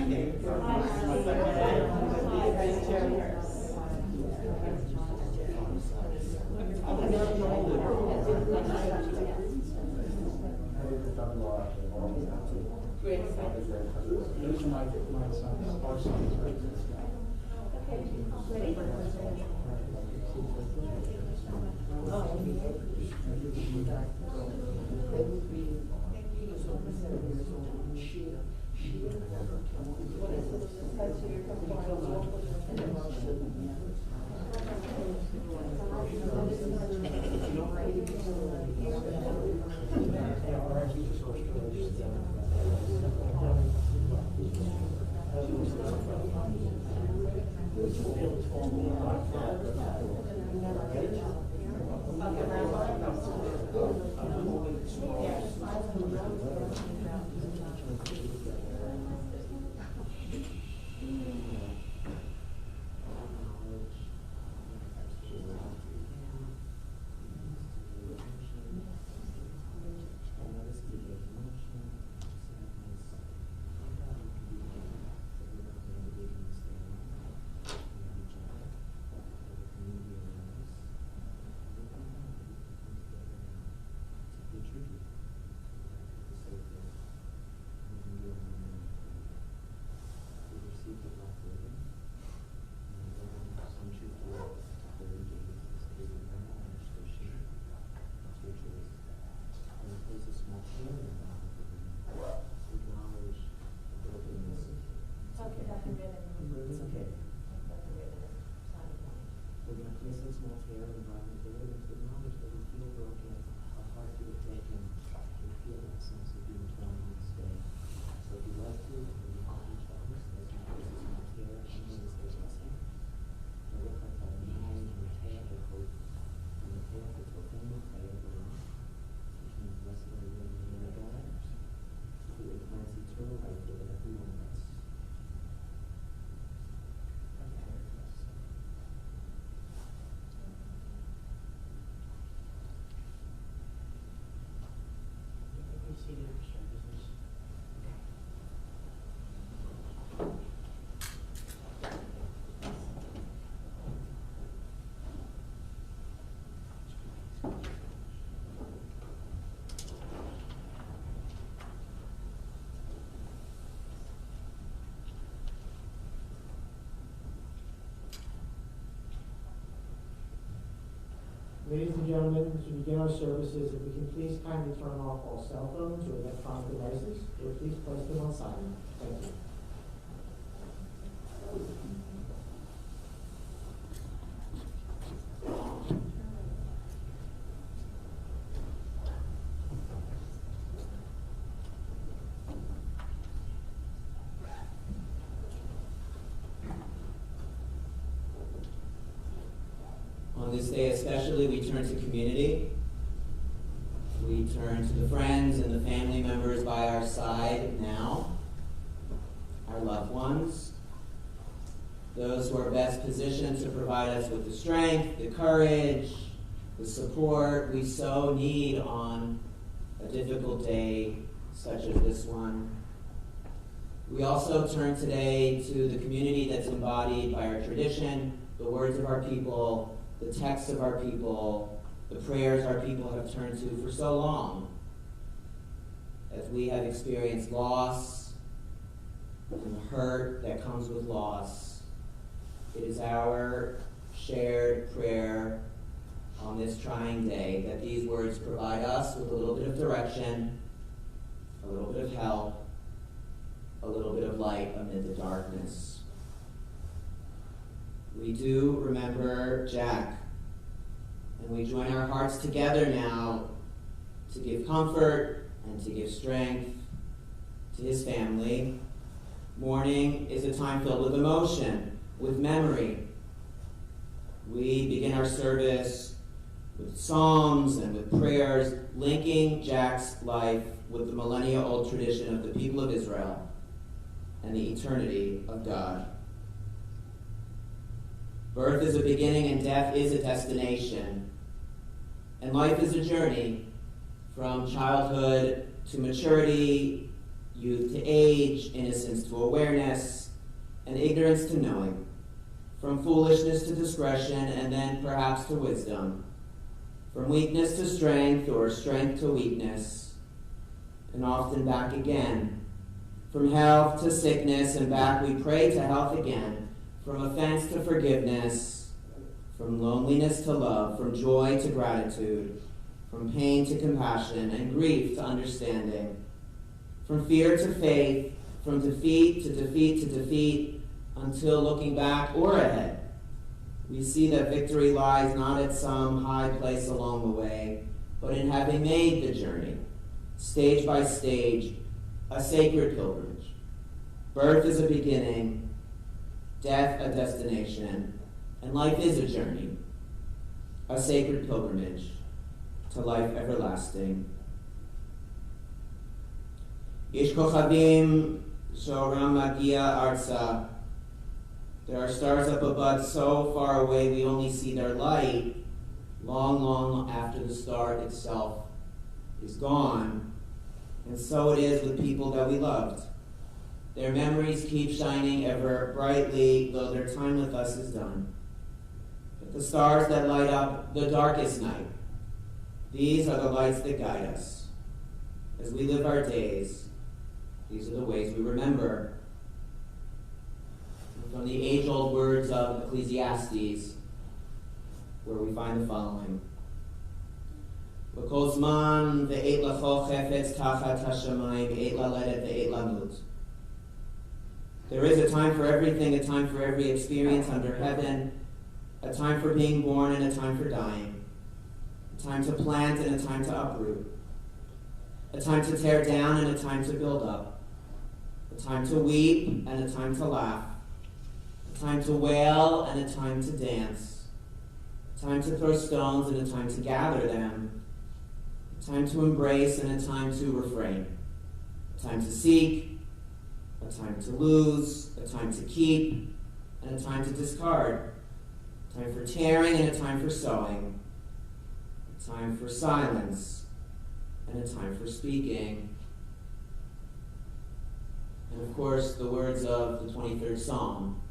Those are my sons, our sons, right? Ready? Ladies and gentlemen, as we begin our services, if we can please kindly turn off all cell phones or electronic devices, or please place them on silent. Thank you. On this day especially, we turn to community. We turn to the friends and the family members by our side now, our loved ones, those who are best positioned to provide us with the strength, the courage, the support we so need on a difficult day such as this one. We also turn today to the community that's embodied by our tradition, the words of our people, the texts of our people, the prayers our people have turned to for so long, as we have experienced loss and the hurt that comes with loss. It is our shared prayer on this trying day that these words provide us with a little bit of direction, a little bit of help, a little bit of light amid the darkness. We do remember Jack, and we join our hearts together now to give comfort and to give strength to his family. Mourning is a time filled with emotion, with memory. We begin our service with psalms and with prayers linking Jack's life with the millennia-old tradition of the people of Israel and the eternity of God. Birth is a beginning and death is a destination. And life is a journey from childhood to maturity youth to age, innocence to awareness, and ignorance to knowing, from foolishness to discretion, and then perhaps to wisdom, from weakness to strength, or strength to weakness, and often back again, from health to sickness, and back we pray to health again, from offense to forgiveness, from loneliness to love, from joy to gratitude, from pain to compassion, and grief to understanding, from fear to faith, from defeat to defeat to defeat, until looking back or ahead, we see that victory lies not at some high place along the way, but in having made the journey, stage by stage, a sacred pilgrimage. Birth is a beginning, death a destination, and life is a journey, a sacred pilgrimage to life everlasting. Yesh kochavim she'oram magia arza. There are stars up above so far away we only see their light long, long after the star itself is gone. And so it is with people that we loved. Their memories keep shining ever brightly, though their time with us is done. But the stars that light up the darkest night, these are the lights that guide us. As we live our days, these are the ways we remember. From the age-old words of Ecclesiastes, where we find the following. V'kol zman ve'et lacho chefetz tachat hashamayim ve'et laledet ve'et lamut. There is a time for everything, a time for every experience under heaven, a time for being born and a time for dying, a time to plant and a time to uproot, a time to tear down and a time to build up, a time to weep and a time to laugh, a time to wail and a time to dance, a time to throw stones and a time to gather them, a time to embrace and a time to refrain, a time to seek, a time to lose, a time to keep, and a time to discard, a time for tearing and a time for sowing, a time for silence and a time for speaking. And of course, the words of the 23rd Psalm.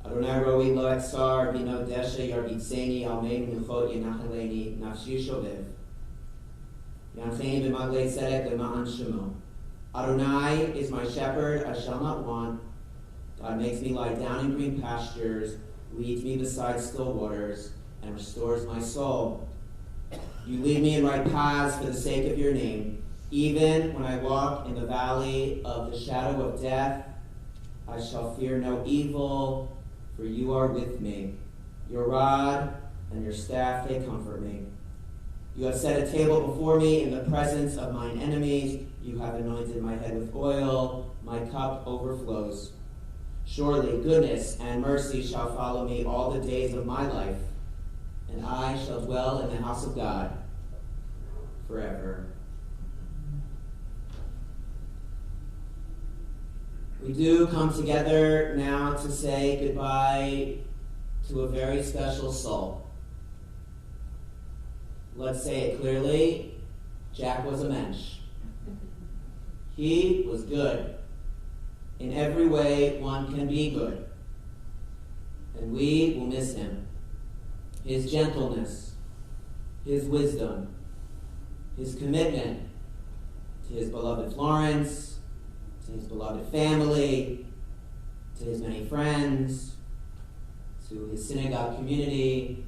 Adonai roi lo etzar bino deshe yarbitzeni al mei menuchot yenachaleni nafshi shovev. Yanchein b'maglei tzedek l'ma'an shemo. Adonai is my shepherd, I shall not want. God makes me lie down in green pastures, leads me beside still waters, and restores my soul. You lead me in right paths for the sake of your name. Even when I walk in the valley of the shadow of death, I shall fear no evil, for you are with me. Your rod and your staff, they comfort me. You have set a table before me in the presence of mine enemies. You have anointed my head with oil. My cup overflows. Surely goodness and mercy shall follow me all the days of my life, and I shall dwell in the house of God forever. We do come together now to say goodbye to a very special soul. Let's say it clearly, Jack was a mensch. He was good. In every way one can be good. And we will miss him. His gentleness, his wisdom, his commitment to his beloved Florence, to his beloved family, to his many friends, to his synagogue community,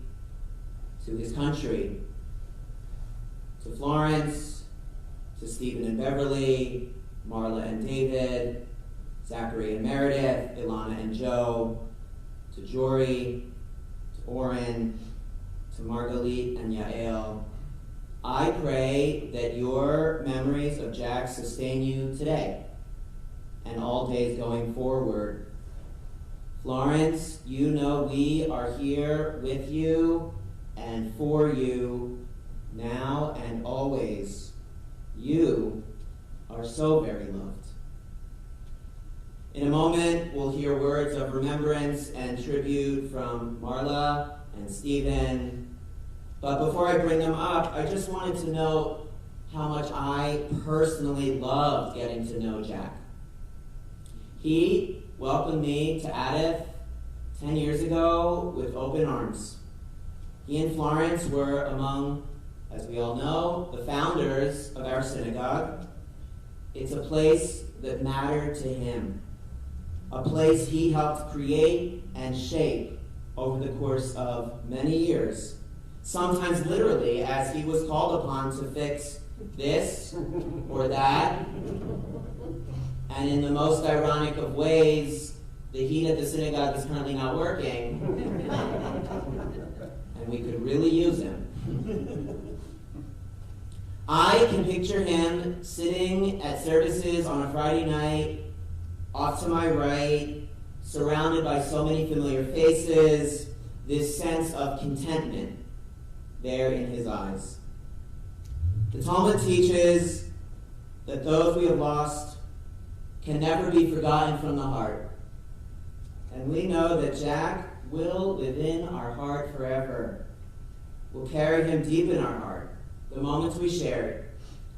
to his country, to Florence, to Stephen and Beverly, Marla and David, Zachary and Meredith, Ilana and Joe, to Jory, to Oren, to Margalit and Yael. I pray that your memories of Jack sustain you today and all days going forward. Florence, you know we are here with you and for you now and always. You are so very loved. In a moment, we'll hear words of remembrance and tribute from Marla and Stephen. But before I bring them up, I just wanted to know, how much I personally loved getting to know Jack. He welcomed me to Addith 10 years ago with open arms. He and Florence were among, as we all know, the founders of our synagogue. It's a place that mattered to him, a place he helped create and shape over the course of many years, sometimes literally as he was called upon to fix this or that, and in the most ironic of ways, the heat at the synagogue is currently not working, and we could really use him. I can picture him sitting at services on a Friday night, off to my right, surrounded by so many familiar faces, this sense of contentment there in his eyes. The Talmud teaches that those we have lost can never be forgotten from the heart. And we know that Jack will live in our heart forever. We'll carry him deep in our heart. The moments we shared,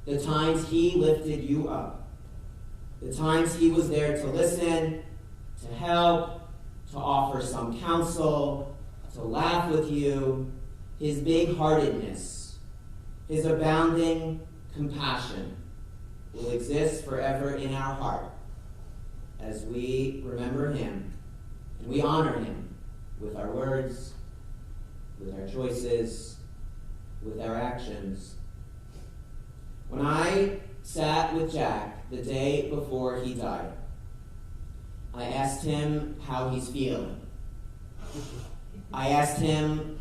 the times he lifted you up, the times he was there to listen, to help, to offer some counsel, to laugh with you, his big-heartedness, his abounding compassion will exist forever in our heart as we remember him and we honor him with our words, with our choices, with our actions. When I sat with Jack the day before he died, I asked him how he's feeling. I asked him,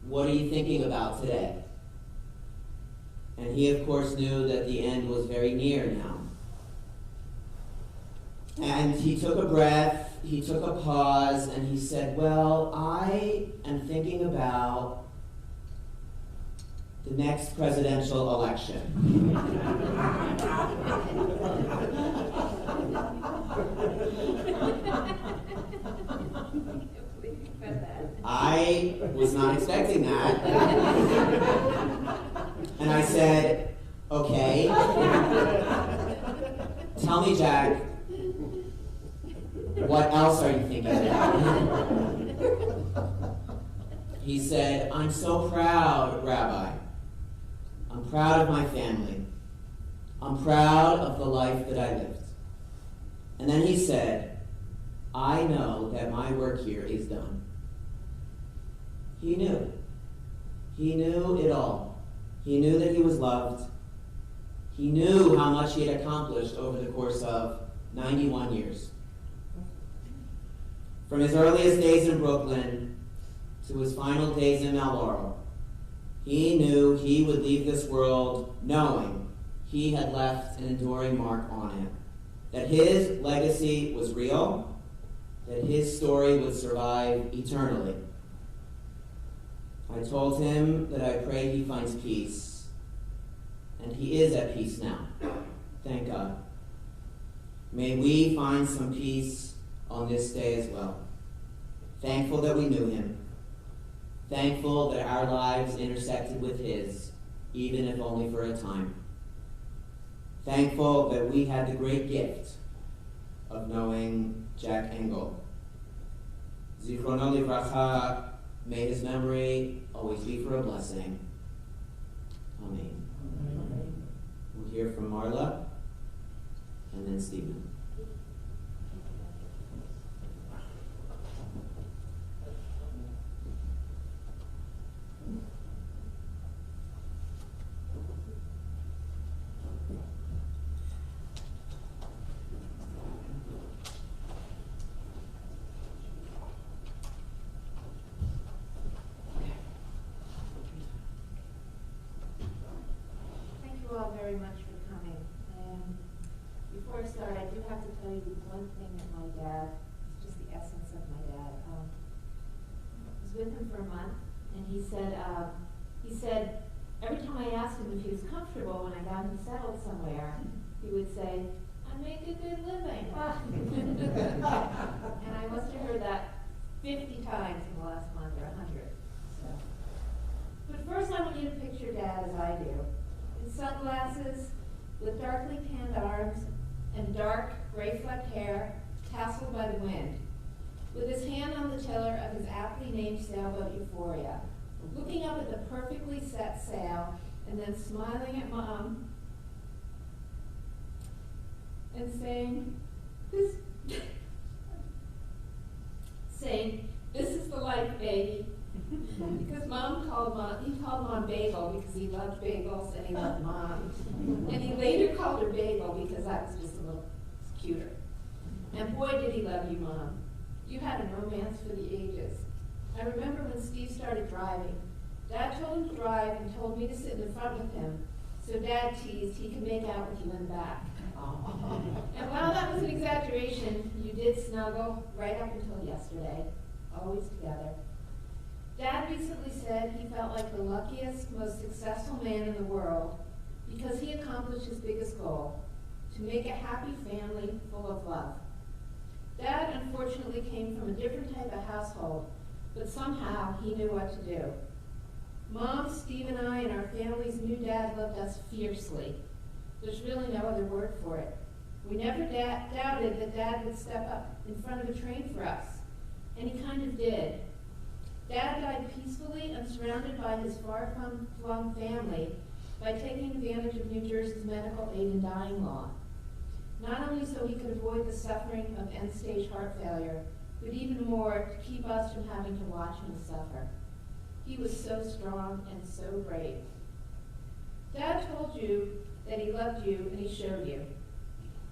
what are you thinking about today? And he, of course, knew that the end was very near now. And he took a breath, he took a pause, and he said, well, I am thinking about the next presidential election. I was not expecting that. And I said, okay. Tell me, Jack, what else are you thinking about? He said, I'm so proud, Rabbi. I'm proud of my family. I'm proud of the life that I lived. And then he said, I know that my work here is done. He knew. He knew it all. He knew that he was loved. He knew how much he had accomplished over the course of 91 years. From his earliest days in Brooklyn to his final days in Mount Laurel, he knew he would leave this world knowing he had left an enduring mark on it, that his legacy was real, that his story would survive eternally. I told him that I pray he finds peace, and he is at peace now. Thank God. May we find some peace on this day as well. Thankful that we knew him. Thankful that our lives intersected with his, even if only for a time. Thankful that we had the great gift of knowing Jack Engel. Zichrono livracha, may his memory always be for a blessing. Amen. We'll hear from Marla and then Stephen. Very much for coming. Before I start, I do have to tell you one thing that my dad, it's just the essence of my dad. I was with him for a month, and he said every time I asked him if he was comfortable when I got him settled somewhere, he would say, I make a good living. And I must have heard that 50 times in the last month, or 100. So. But first I want you to picture Dad as I do. sunglasses, with darkly tanned arms, and dark, gray-flecked hair, tasseled by the wind, with his hand on the tiller of his aptly named sailboat Euphoria, looking up at the perfectly set sail, and then smiling at Mom, and saying, this is the life, baby. Because he called Mom Bagel because he loved bagels and he loved Mom. And he later called her Bagel because that was just a little cuter. And boy, did he love you, Mom. You had a romance for the ages. I remember when Steve started driving. Dad told him to drive and told me to sit in the front with him. So Dad teased he could make out with you in the back. And while that was an exaggeration, you did snuggle right up until yesterday, always together. Dad recently said he felt like the luckiest, most successful man in the world because he accomplished his biggest goal, to make a happy family full of love. Dad unfortunately came from a different type of household, but somehow he knew what to do. Mom, Steve, and I and our families knew Dad loved us fiercely. There's really no other word for it. We never doubted that Dad would step up in front of a train for us, and he kind of did. Dad died peacefully and surrounded by his far-flung family by taking advantage of New Jersey's medical aid in dying law. Not only so he could avoid the suffering of end-stage heart failure, but even more to keep us from having to watch him suffer. He was so strong and so brave. Dad told you that he loved you and he showed you.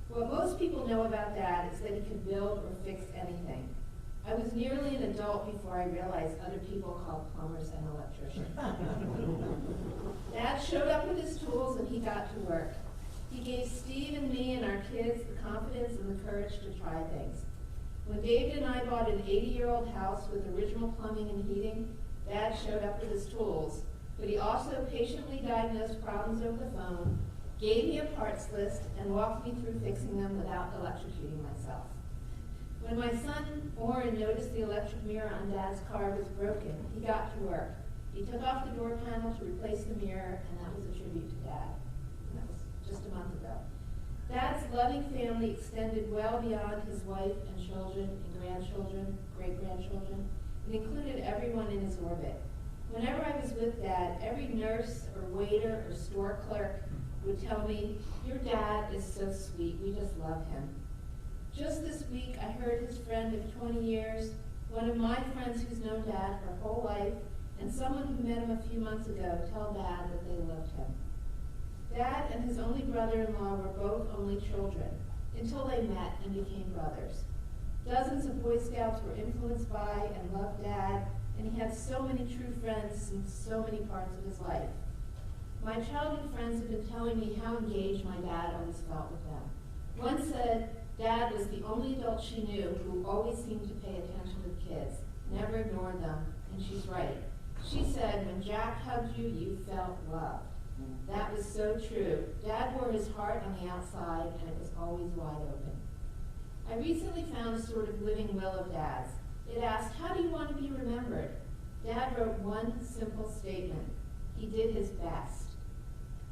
What most people know about Dad is that he could build or fix anything. I was nearly an adult before I realized other people called plumbers and electricians. Dad showed up with his tools and he got to work. He gave Steve and me and our kids the confidence and the courage to try things. When David and I bought an 80-year-old house with original plumbing and heating, Dad showed up with his tools, but he also patiently diagnosed problems over the phone, gave me a parts list, and walked me through fixing them without electrocuting myself. When my son, Orrin, noticed the electric mirror on Dad's car was broken, he got to work. He took off the door panel to replace the mirror, and that was a tribute to Dad. And that was just a month ago. Dad's loving family extended well beyond his wife and children and grandchildren, great-grandchildren. It included everyone in his orbit. Whenever I was with Dad, every nurse or waiter or store clerk would tell me, "Your dad is so sweet, we just love him." Just this week, I heard his friend of 20 years, one of my friends who's known Dad her whole life, and someone who met him a few months ago tell Dad that they loved him. Dad and his only brother-in-law were both only children, until they met and became brothers. Dozens of Boy Scouts were influenced by and loved Dad, and he had so many true friends in so many parts of his life. My childhood friends have been telling me how engaged my dad always felt with them. One said Dad was the only adult she knew who always seemed to pay attention to the kids, never ignored them, and she's right. She said when Jack hugged you, you felt loved. That was so true. Dad wore his heart on the outside, and it was always wide open. I recently found a sort of living will of Dad's. It asked, how do you want to be remembered? Dad wrote one simple statement. He did his best.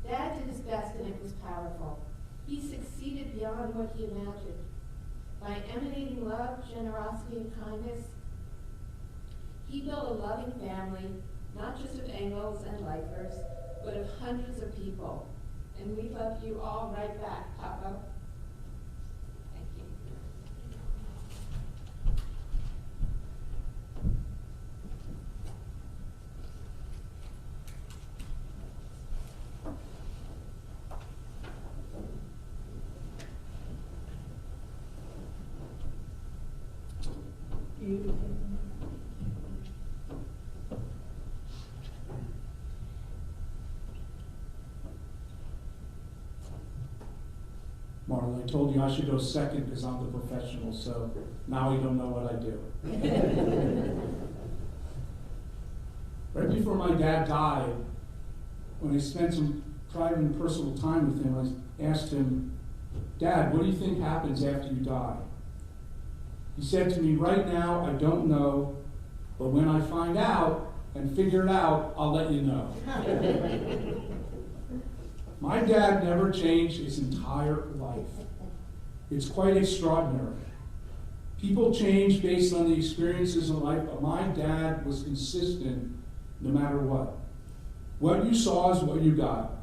Dad did his best, and it was powerful. He succeeded beyond what he imagined. By emanating love, generosity, and kindness, he built a loving family, not just of Engels and lifers, but of hundreds of people. And we love you all right back, Papa. Thank you. Marla, I told you I should go second because I'm the professional, so now you don't know what I do. Right before my dad died, when I spent some private and personal time with him, I asked him, "Dad, what do you think happens after you die?" He said to me, "Right now, I don't know, but when I find out and figure it out, I'll let you know." My dad never changed his entire life. It's quite extraordinary. People change based on the experiences in life, but my dad was consistent no matter what. What you saw is what you got.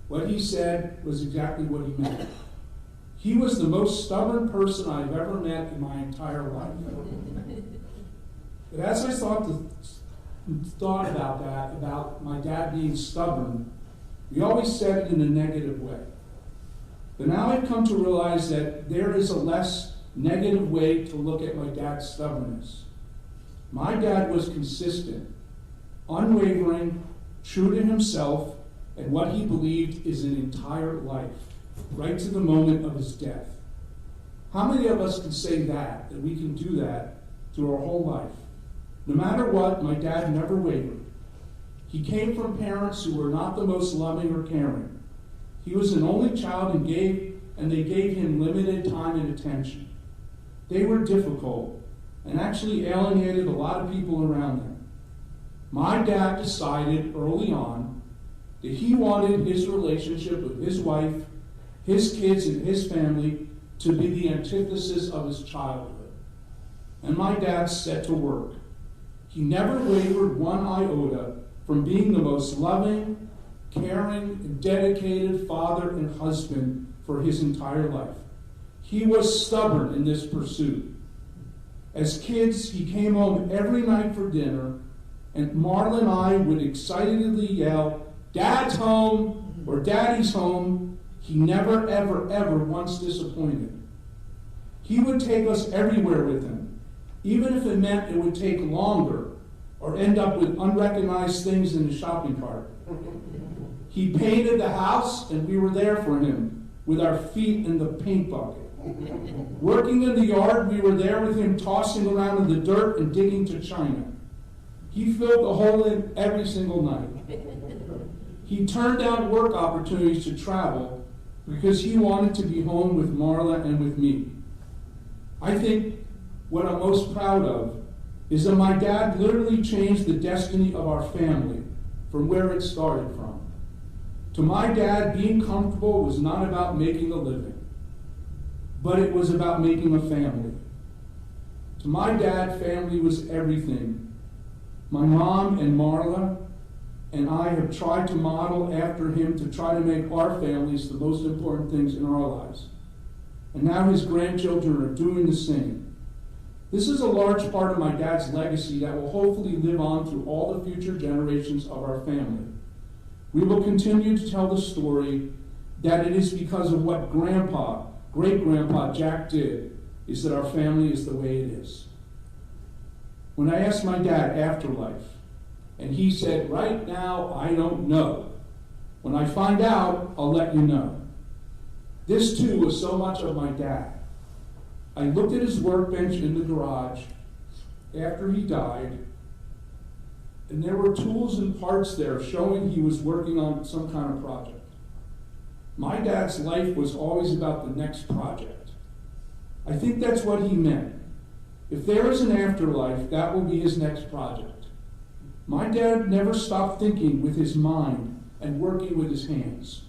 What he said was exactly what he meant. He was the most stubborn person I've ever met in my entire life. But as I thought about that, about my dad being stubborn, we always said it in a negative way. But now I've come to realize that there is a less negative way to look at my dad's stubbornness. My dad was consistent, unwavering, true to himself, and what he believed is an entire life, right to the moment of his death. How many of us can say that we can do that through our whole life? No matter what, my dad never wavered. He came from parents who were not the most loving or caring. He was an only child and they gave him limited time and attention. They were difficult and actually alienated a lot of people around them. My dad decided early on that he wanted his relationship with his wife, his kids, and his family to be the antithesis of his childhood. And my dad set to work. He never wavered one iota from being the most loving, caring, and dedicated father and husband for his entire life. He was stubborn in this pursuit. As kids, he came home every night for dinner, and Marla and I would excitedly yell, "Dad's home," or "Daddy's home." He never, ever, ever once disappointed. He would take us everywhere with him, even if it meant it would take longer or end up with unrecognized things in the shopping cart. He painted the house, and we were there for him with our feet in the paint bucket. Working in the yard, we were there with him tossing around in the dirt and digging to china. He filled the hole in every single night. He turned down work opportunities to travel because he wanted to be home with Marla and with me. I think what I'm most proud of is that my dad literally changed the destiny of our family from where it started from. To my dad, being comfortable was not about making a living, but it was about making a family. To my dad, family was everything. My mom and Marla and I have tried to model after him to try to make our families the most important things in our lives. And now his grandchildren are doing the same. This is a large part of my dad's legacy that will hopefully live on through all the future generations of our family. We will continue to tell the story that it is because of what Grandpa, great-grandpa Jack did, is that our family is the way it is. When I asked my dad afterlife, and he said, "Right now, I don't know. When I find out, I'll let you know." This too was so much of my dad. I looked at his workbench in the garage after he died, and there were tools and parts there showing he was working on some kind of project. My dad's life was always about the next project. I think that's what he meant. If there is an afterlife, that will be his next project. My dad never stopped thinking with his mind and working with his hands.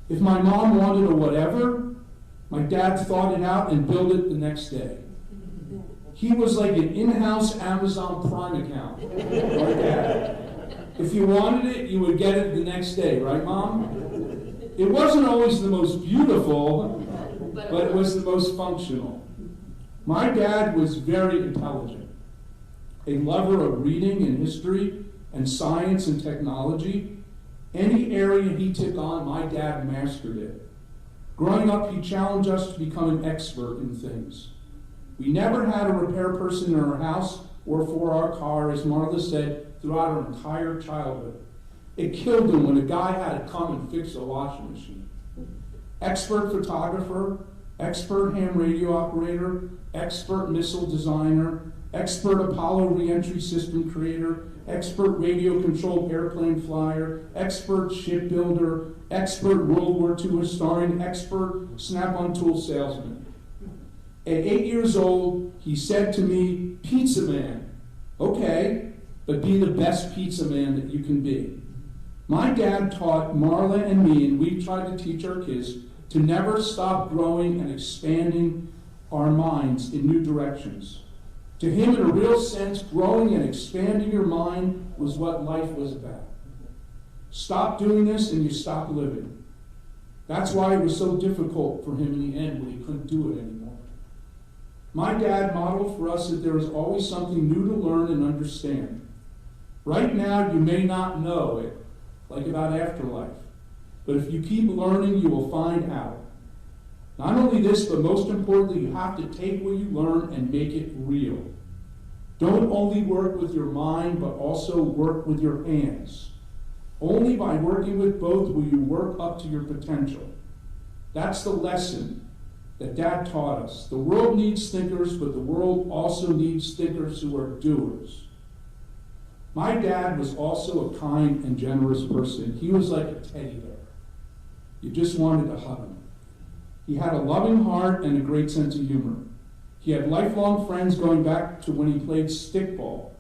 If my mom wanted a whatever, my dad thought it out and built it the next day. He was like an in-house Amazon Prime account. Like that. If you wanted it, you would get it the next day, right, Mom? It wasn't always the most beautiful, but it was the most functional. My dad was very intelligent, a lover of reading and history and science and technology. Any area he took on, my dad mastered it. Growing up, he challenged us to become an expert in things. We never had a repair person in our house or for our car, as Marla said, throughout our entire childhood. It killed him when a guy had to come and fix a washing machine. Expert photographer, expert ham radio operator, expert missile designer, expert Apollo reentry system creator, expert radio-controlled airplane flyer, expert shipbuilder, expert World War II historian, expert Snap-on tool salesman. At 8 years old, he said to me, "Pizza man." Okay, but be the best pizza man that you can be. My dad taught Marla and me, and we tried to teach our kids, to never stop growing and expanding our minds in new directions. To him, in a real sense, growing and expanding your mind was what life was about. Stop doing this and you stop living. That's why it was so difficult for him in the end when he couldn't do it anymore. My dad modeled for us that there is always something new to learn and understand. Right now, you may not know it, like about afterlife. But if you keep learning, you will find out. Not only this, but most importantly, you have to take what you learn and make it real. Don't only work with your mind, but also work with your hands. Only by working with both will you work up to your potential. That's the lesson that Dad taught us. The world needs thinkers, but the world also needs thinkers who are doers. My dad was also a kind and generous person. He was like a teddy bear. You just wanted to hug him. He had a loving heart and a great sense of humor. He had lifelong friends going back to when he played stickball,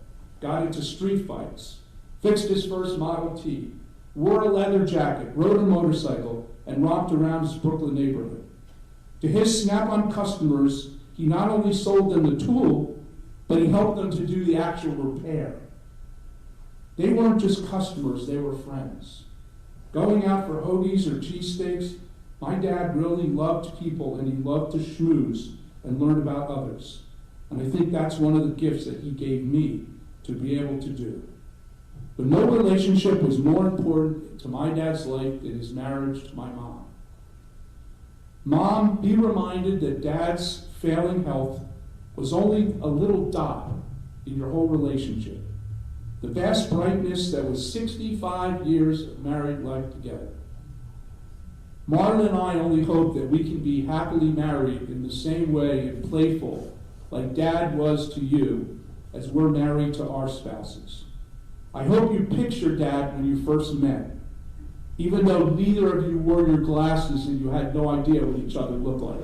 got into street fights, fixed his first Model T, wore a leather jacket, rode a motorcycle, and romped around his Brooklyn neighborhood. To his Snap-on customers, he not only sold them the tool, but he helped them to do the actual repair. They weren't just customers, they were friends. Going out for hoagies or cheesesteaks, my dad really loved people and he loved to schmooze and learn about others. And I think that's one of the gifts that he gave me to be able to do. But no relationship was more important to my dad's life than his marriage to my mom. Mom, be reminded that Dad's failing health was only a little dot in your whole relationship. The vast brightness that was 65 years of married life together. Marla and I only hope that we can be happily married in the same way and playful, like Dad was to you, as we're married to our spouses. I hope you picture Dad when you first met, even though neither of you wore your glasses and you had no idea what each other looked like.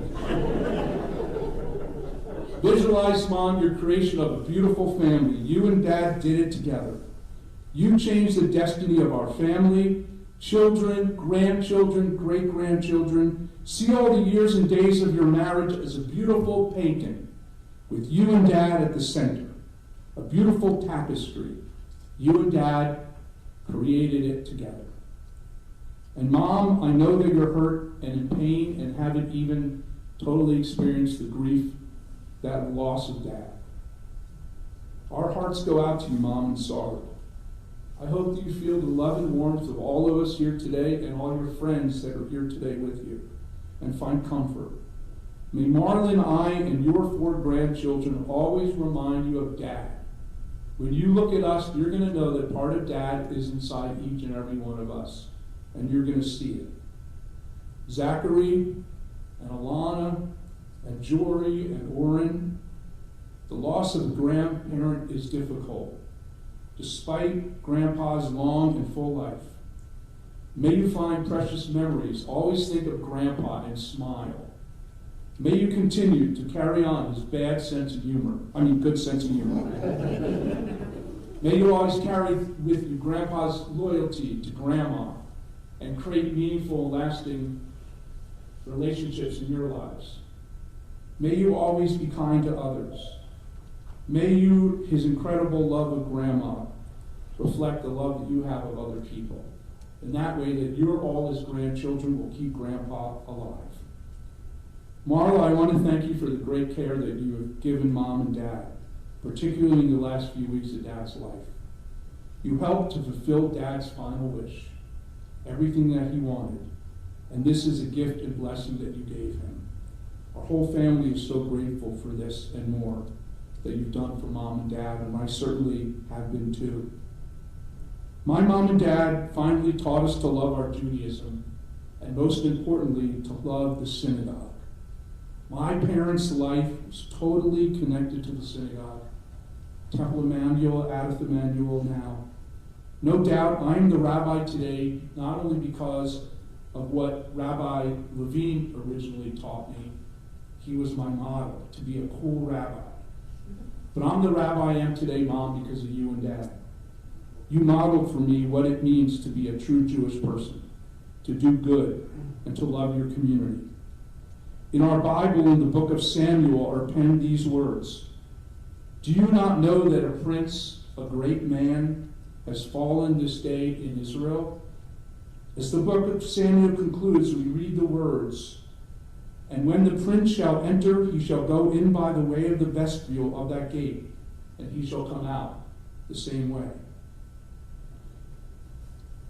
Visualize, Mom, your creation of a beautiful family. You and Dad did it together. You changed the destiny of our family, children, grandchildren, great-grandchildren. See all the years and days of your marriage as a beautiful painting with you and Dad at the center. A beautiful tapestry. You and Dad created it together. And Mom, I know that you're hurt and in pain and haven't even totally experienced the grief, that loss of Dad. Our hearts go out to you, Mom, in sorrow. I hope that you feel the love and warmth of all of us here today and all your friends that are here today with you and find comfort. May Marla and I and your 4 grandchildren always remind you of Dad. When you look at us, you're going to know that part of Dad is inside each and every one of us, and you're going to see it. Zachary and Alana and Jory and Oren, the loss of a grandparent is difficult, despite Grandpa's long and full life. May you find precious memories. Always think of Grandpa and smile. May you continue to carry on his good sense of humor. May you always carry with you Grandpa's loyalty to Grandma and create meaningful, lasting relationships in your lives. May you always be kind to others. May you, his incredible love of Grandma, reflect the love that you have of other people. In that way that your all his grandchildren will keep Grandpa alive. Marla, I want to thank you for the great care that you have given Mom and Dad, particularly in the last few weeks of Dad's life. You helped to fulfill Dad's final wish, everything that he wanted, and this is a gift and blessing that you gave him. Our whole family is so grateful for this and more that you've done for Mom and Dad, and I certainly have been too. My Mom and Dad finally taught us to love our Judaism, and most importantly, to love the synagogue. My parents' life was totally connected to the synagogue. Temple Emmanuel, Adath Emmanuel now. No doubt I'm the rabbi today, not only because of what Rabbi Levine originally taught me. He was my model, to be a cool rabbi. But I'm the rabbi I am today, Mom, because of you and Dad. You modeled for me what it means to be a true Jewish person, to do good, and to love your community. In our Bible, in the book of Samuel, are penned these words: Do you not know that a prince, a great man, has fallen this day in Israel? As the book of Samuel concludes, we read the words, And when the prince shall enter, he shall go in by the way of the vestibule of that gate, and he shall come out the same way.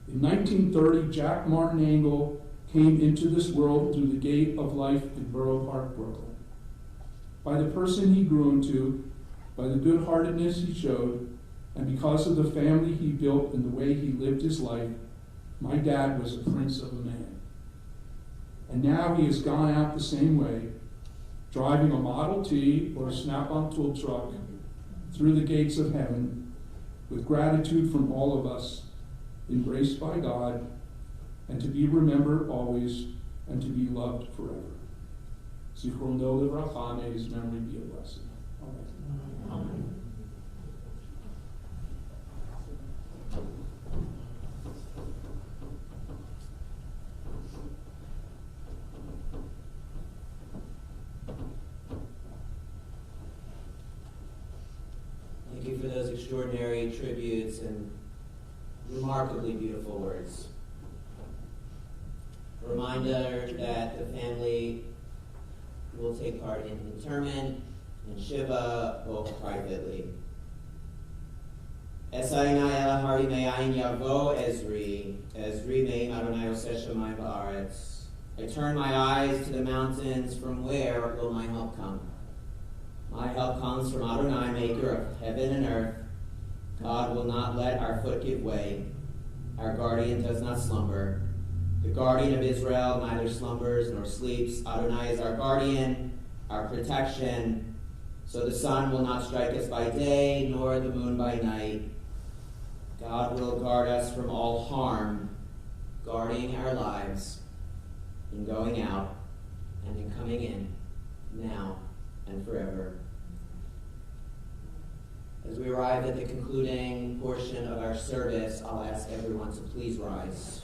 In 1930, Jack Martin Engel came into this world through the gate of life in Borough Park, Brooklyn. By the person he grew into, by the good-heartedness he showed, and because of the family he built and the way he lived his life, my dad was a prince of a man. And now he has gone out the same way, driving a Model T or a Snap-on tool truck through the gates of heaven, with gratitude from all of us, embraced by God, and to be remembered always, and to be loved forever. Zichrono Livracha, may his memory be a blessing. Amen. Amen. Thank you for those extraordinary tributes and remarkably beautiful words. A reminder that the family will take part in interment and Shiva, both privately. Esainai Elahari Me'ayin Yavo Ezri, Ezri Me'im Adonai Oseh Shamayim Ba'aretz. I turn my eyes to the mountains, from where will my help come? My help comes from Adonai, maker of heaven and earth. God will not let our foot give way. Our guardian does not slumber. The guardian of Israel neither slumbers nor sleeps. Adonai is our guardian, our protection. So the sun will not strike us by day, nor the moon by night. God will guard us from all harm, guarding our lives in going out and in coming in, now and forever. As we arrive at the concluding portion of our service, I'll ask everyone to please rise.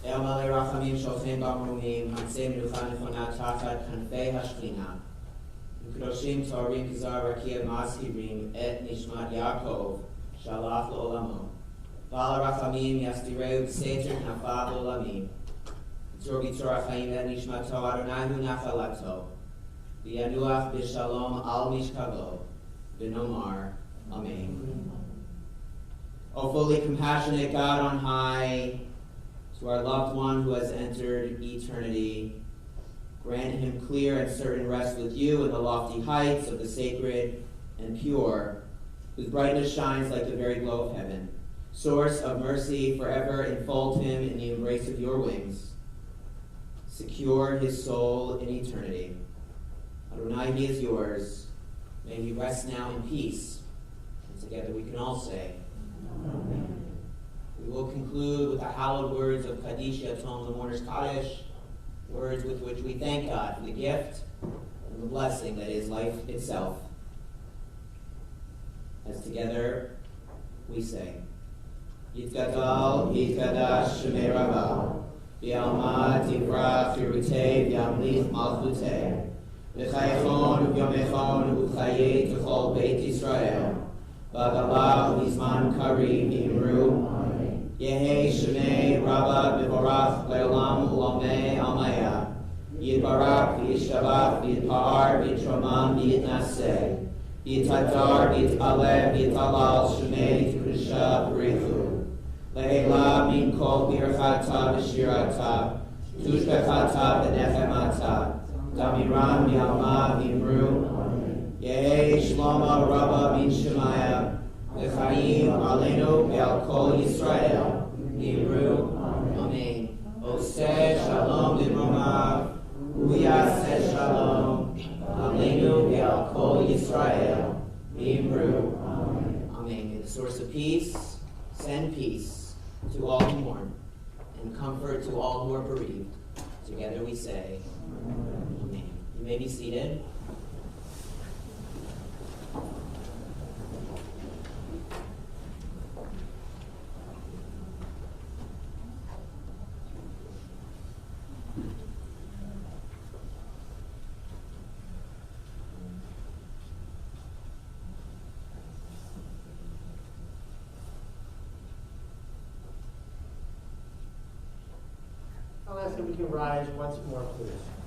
El Malei Rachamim Shofim B'Mrumim, Hansei Menucha Nechona Tachat Kanfei Hashchina, Ukroshim Torim Kizar Rakia Maskirim Et Nishmat Yaakov, Shalach L'Olamo, Val Rachamim Yastireu B'Seter Knafav L'Olamim, Tzor B'Tzor HaChaim Et Nishmato Adonai Hu Nachalato, V'Yanuach B'Shalom Al Mishkavo, V'Nomar, Amen. O fully compassionate God on high, to our loved one who has entered eternity, grant him clear and certain rest with you in the lofty heights of the sacred and pure, whose brightness shines like the very glow of heaven. Source of mercy, forever enfold him in the embrace of your wings. Secure his soul in eternity. Adonai, he is yours. May he rest now in peace. And together we can all say, Amen. We will conclude with the hallowed words of Kaddish Yatom, the mourner's Kaddish, words with which we thank God for the gift and the blessing that is life itself. As together we say, Yitgadal, Yitkadash, Shemei Rabbah, V'yalmad, Yivrach, Yerutei, V'yamlich, Malchutei, V'chayechon, V'yomechon, V'chayei, T'chol Beit Yisrael, V'agalah, V'izman Karim, V'imru, Yehi Shemei Rabba B'vorach Le'olam Ulamei Amaya Yitbarak V'yishavach V'yitpa'ar V'yitromam V'yitnaseh V'yitadar V'yitaleh V'yitalal Shemei T'kudisha B'rechu Le'ela Min Kol Birchata V'shirata Tushbechata V'nechemata Damiram V'yalma V'imru Yehi Shlomo Rabba Min Shemaya L'chaim Aleinu Ve'al Kol Yisrael Nimru Amen. Oseh Shalom L'Imromav Uyaseh Shalom Aleinu Ve'al Kol Yisrael Nimru Amen. May the source of peace send peace to all who mourn and comfort to all who are bereaved. Together we say, Amen. You may be seated. I'll ask if we can rise once more, please.